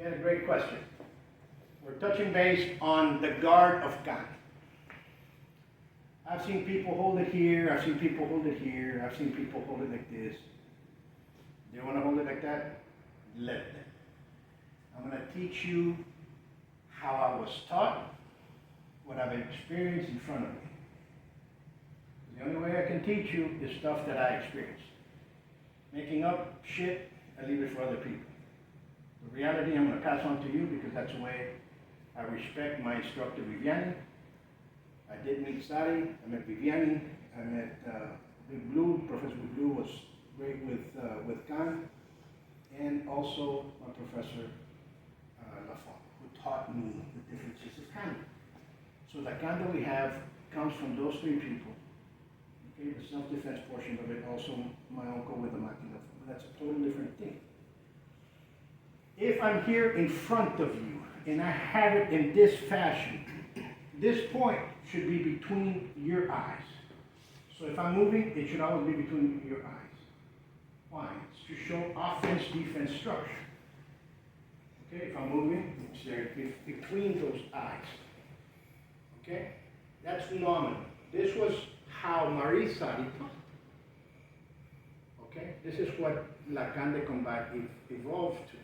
You had a great question. We're touching base on the guard of canne. I've seen people hold it here, I've seen people hold it here, I've seen people hold it like this. Do you want to hold it like that? Let them. I'm going to teach you how I was taught, what I've experienced in front of me. The only way I can teach you is stuff that I experienced. Making up shit, I leave it for other people. The reality I'm going to pass on to you because that's the way I respect my instructor Viviani. I did meet Sari, I met Viviani, I met Big Blue. Professor Big Blue was great with canne, and also my professor Lafont, who taught me the differences of canne. So the canne that we have comes from those three people. Okay, the self-defense portion of it, also my uncle with the máquina, but that's a totally different thing. If I'm here in front of you and I have it in this fashion, this point should be between your eyes. So if I'm moving, it should always be between your eyes. Why? It's to show offense-defense structure. Okay, if I'm moving, it's there between those eyes. Okay, that's phenomenal. This was how Marie Sari taught. Okay, this is what La Canne de Combat evolved to.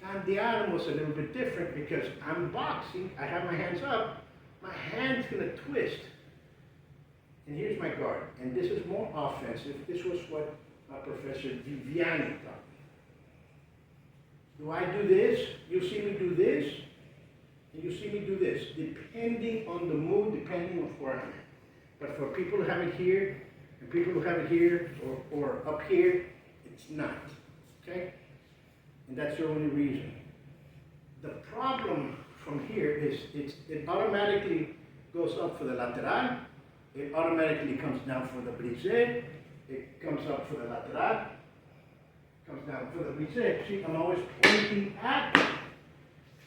Canne d'Arme was a little bit different because I'm boxing, I have my hands up, my hand's going to twist. And here's my guard. And this is more offensive. This was what Professor Viviani taught me. Do I do this? You see me do this, and you see me do this, depending on the mood, depending on where I'm at. But for people who have it here, and people who have it here, or up here, it's not. Okay? And that's the only reason. The problem from here is it automatically goes up for the lateral, it automatically comes down for the brisé, it comes up for the lateral, comes down for the brisé. See, I'm always pointing at it.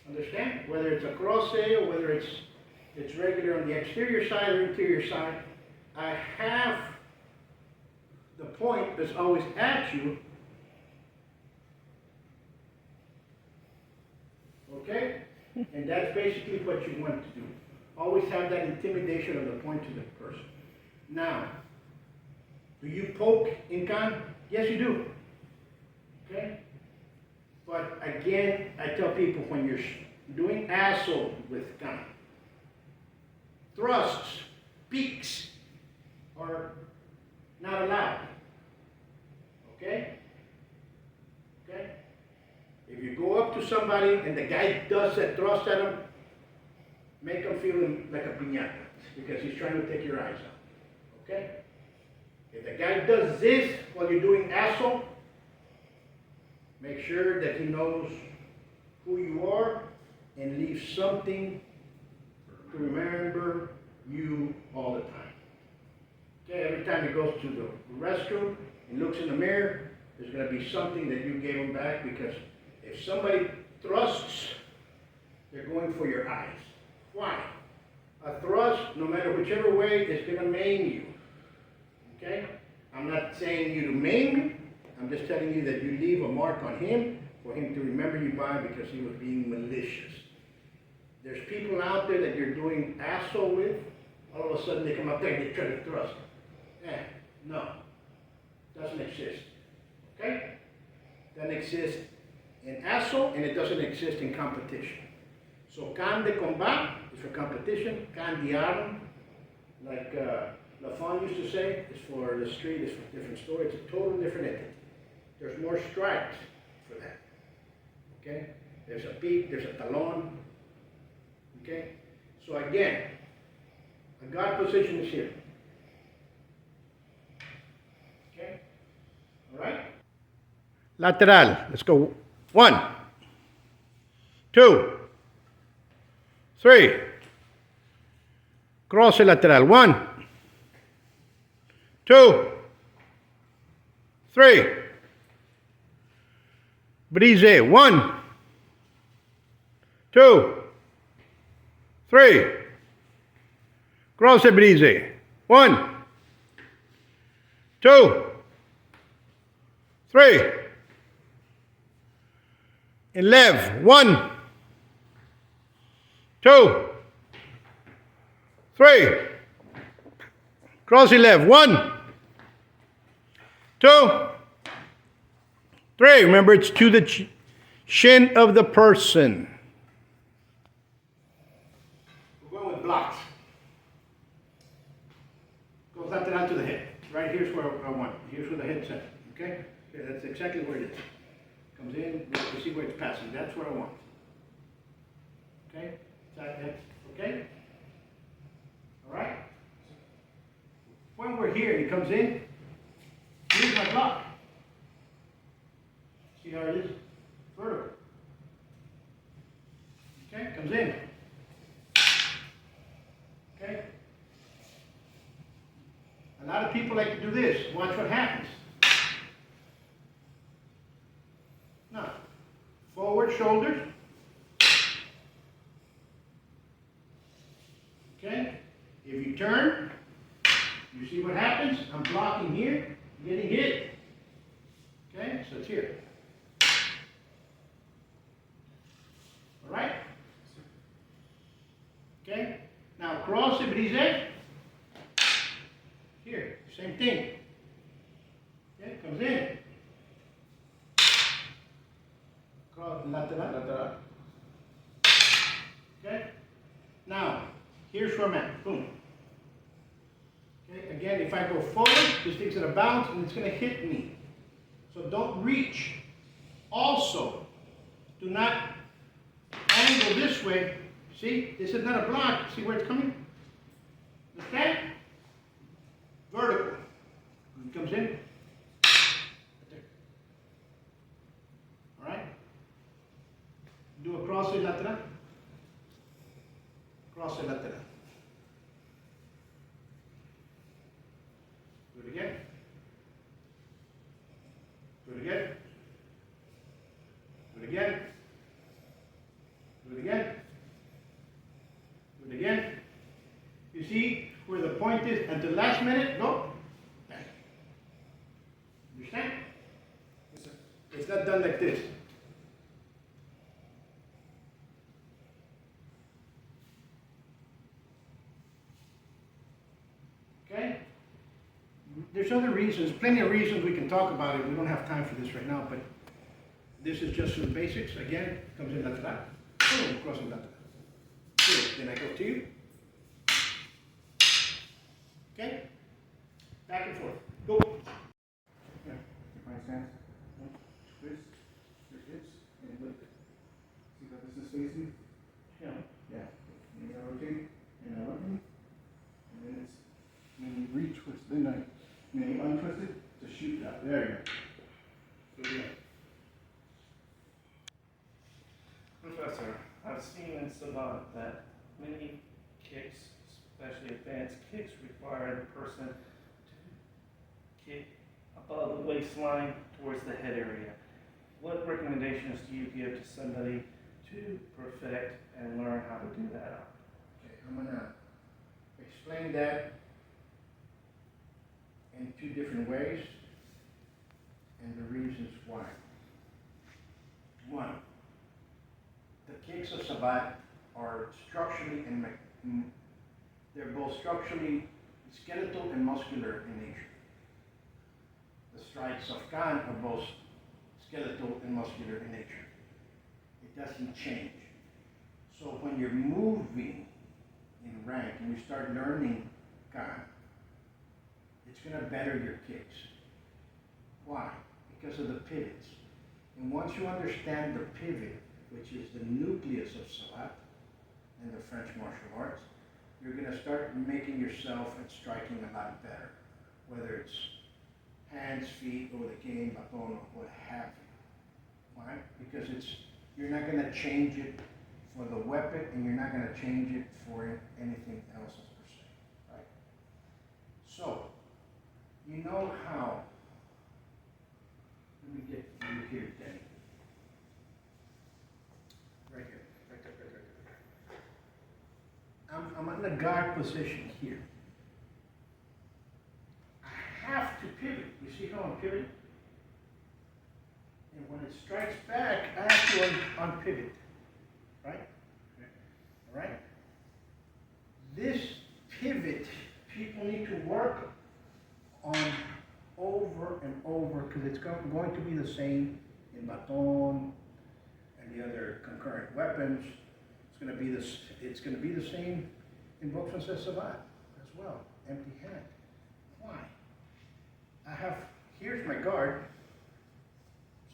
Understand? Whether it's a croisé or whether it's regular on the exterior side or interior side, I have the point that's always at you. Okay? And that's basically what you want to do. Always have that intimidation of the point to the person. Now, do you poke in canne? Yes, you do. Okay? But again, I tell people when you're doing assault with canne, thrusts, peaks are not allowed. Okay? Okay? If you go up to somebody and the guy does that thrust at him, make him feel like a piñata because he's trying to take your eyes out. Okay? If the guy does this while you're doing assault, make sure that he knows who you are and leave something to remember you all the time. Okay, every time he goes to the restroom and looks in the mirror, there's going to be something that you gave him back because if somebody thrusts, they're going for your eyes. Why? A thrust, no matter whichever way, is going to maim you. Okay? I'm not saying you to maim him. I'm just telling you that you leave a mark on him for him to remember you by because he was being malicious. There's people out there that you're doing assault with. All of a sudden they come up there and they try to thrust. No. Doesn't exist. Okay? Doesn't exist in assault and it doesn't exist in competition. So canne de combat is for competition. Canne d'Arme, like Lafont used to say, is for the street, it's for a different story. It's a totally different entity. There's more strikes for that. Okay? There's a peak, there's a talon. Okay? So again, a guard position is here. Okay? All right? Lateral. Let's go. 1, 2, 3. Cross lateral. 1, 2, 3. Brisé. 1, 2, 3. Cross brisé. 1, 2, 3. and left. 1, 2, 3. Cross it left. 1, 2, 3. Remember, it's to the shin of the person. We're going with blocks. Goes up and out to the head. Right here's where I want. Here's where the head's at. Okay? Yeah, that's exactly where it is. Comes in, you see where it's passing. That's where I want. Okay? Okay? All right? When we're here and he comes in, here's my block. See how it is? Vertical. Okay? Comes in. Okay? A lot of people like to do this. Watch what happens. Now, forward shoulders. Okay? If you turn, you see what happens? I'm blocking here, getting hit. Okay? So it's here. All right? Okay? Now cross it, brise. Here, same thing. Okay? Comes in. Cross lateral. Okay? Now, here's where I'm at. Boom. Okay, again, if I go forward, this thing's going to bounce and it's going to hit me. So don't reach. Also, do not angle this way. See, this is not a block. See where it's coming? Okay? Vertical. It comes in. Right there. All right? Do a cross lateral. Cross lateral. Do it again. Do it again. Do it again. Do it again. Do it again. You see where the point is at the last minute? Go. Back. Understand? Yes, sir. It's not done like this. Okay? There's other reasons, plenty of reasons we can talk about it. We don't have time for this right now, but this is just some basics. Again, comes in lateral. Boom, crossing lateral. Good. Then I go to you. Okay? Back and forth. Go. Yeah. Your right stance. Twist your hips and lift it. See how this is facing? Yeah. Yeah. And you gotta rotate and I look. And then it's when you retwist, then you untwist it to shoot out. There you go. So yeah. Professor, I've seen in Savate that many kicks, especially advanced kicks, require the person to kick above the waistline towards the head area. What recommendations do you give to somebody to perfect and learn how to do that? Okay, I'm gonna explain that in two different ways and the reasons why. One, the kicks of Savate are structurally and they're both structurally skeletal and muscular in nature. The strikes of canne are both skeletal and muscular in nature. It doesn't change. So when you're moving in rank and you start learning canne, it's going to better your kicks. Why? Because of the pivots. And once you understand the pivot, which is the nucleus of Savate and the French martial arts, you're going to start making yourself and striking a lot better. Whether it's hands, feet, or the cane, baton, or what have you. Why? Because you're not going to change it for the weapon, and you're not going to change it for anything else per se. Right? So, you know how, let me get you here, Danny. Right here. I'm in the guard position here. I have to pivot. You see how I'm pivoting? And when it strikes back, I have to unpivot, right? All right? This pivot, people need to work on over and over because it's going to be the same in baton and the other concurrent weapons. It's going to be this. It's going to be the same in Buitron Savate as well. Empty hand. Why? I have. Here's my guard.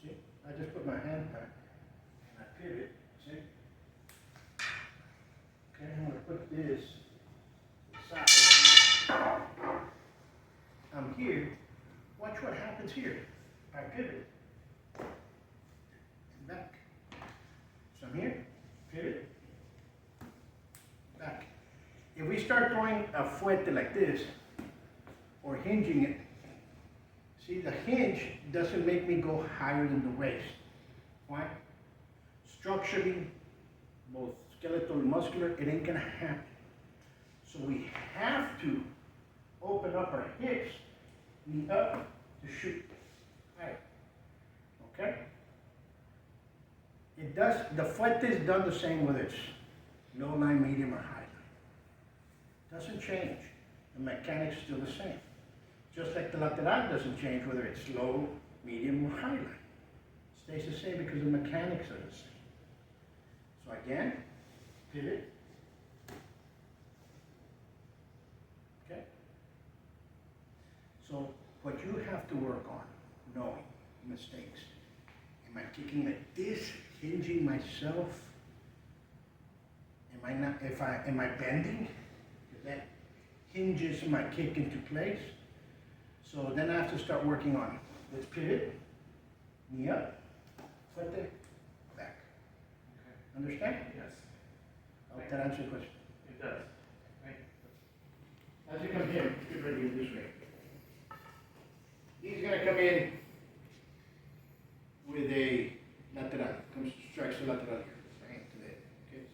See, I just put my hand back and I pivot. See. Okay, I'm going to put this aside. I'm here. Watch what happens here. I pivot. And back. So I'm here. Pivot. Back. If we start throwing a fuerte like this, or hinging it, see the hinge doesn't make me go higher than the waist. Why? Structurally, both skeletal and muscular, it ain't gonna happen. So we have to open up our hips, knee up to shoot higher. Okay? It does, the fuerte is done the same whether it's low line, medium, or high line. Doesn't change. The mechanics is still the same. Just like the lateral doesn't change whether it's low, medium, or high line. It stays the same because the mechanics are the same. So again, pivot. Okay? So what you have to work on, knowing mistakes. Am I kicking like this, hinging myself? Am I not, am I bending? Because that hinges my kick into place. So then I have to start working on, let's pivot, knee up, fuerte, back. Okay. Understand? Yes. I hope that answers your question. It does. Thank you. As you come here, get ready this way. He's gonna come in with a lateral, comes strikes the lateral here, bang to the, okay.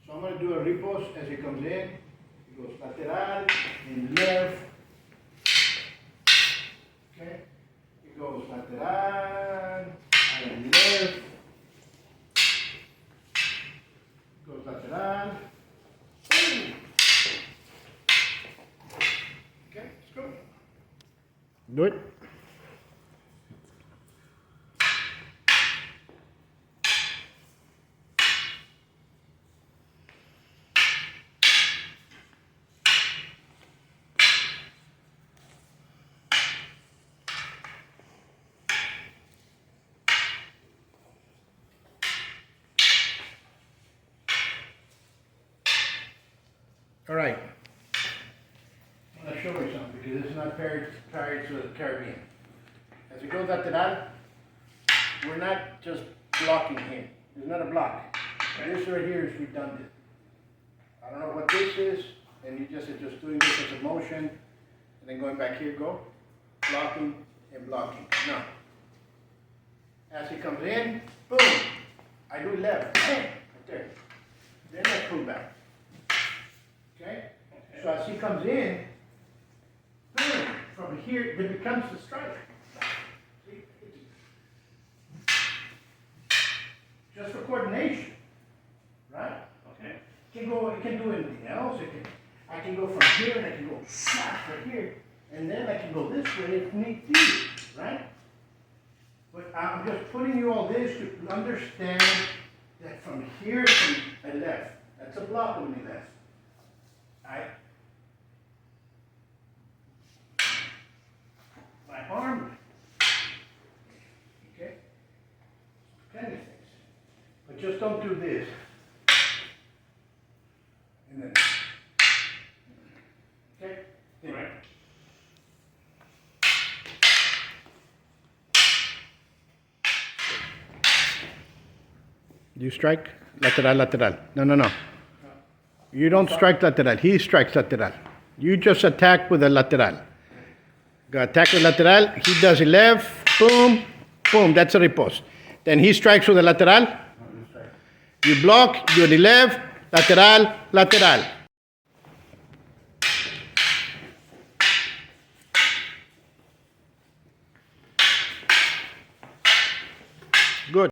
So I'm gonna do a repose as he comes in. He goes lateral and left. Okay. He goes lateral and left. Goes lateral. Boom. Okay, let's go. Do it. All right. I'm going to show you something because it's not paired to the Caribbean. As it goes lateral, we're not just blocking him. It's not a block. This right here is redundant. I don't know what this is, and you just are just doing this as a motion, and then going back here, go, blocking and blocking. Now, as he comes in, boom, I do left, right there. Then I pull back. Okay? So as he comes in, boom, from here, it becomes the strike. See? Just for coordination, right? Okay. It can do anything else. I can go from here and I can go snap right here, and then I can go this way if need be, right? But I'm just putting you all this to understand that from here to the left, that's a block on the left. My arm, okay? Kind of things. But just don't do this. And then, okay? All right. You strike lateral, lateral. No. You don't strike lateral. He strikes lateral. You just attack with a lateral. Go attack with lateral. He does a left. Boom. Boom. That's a riposte. Then he strikes with a lateral. You block. You do the left. Lateral. Lateral. Good.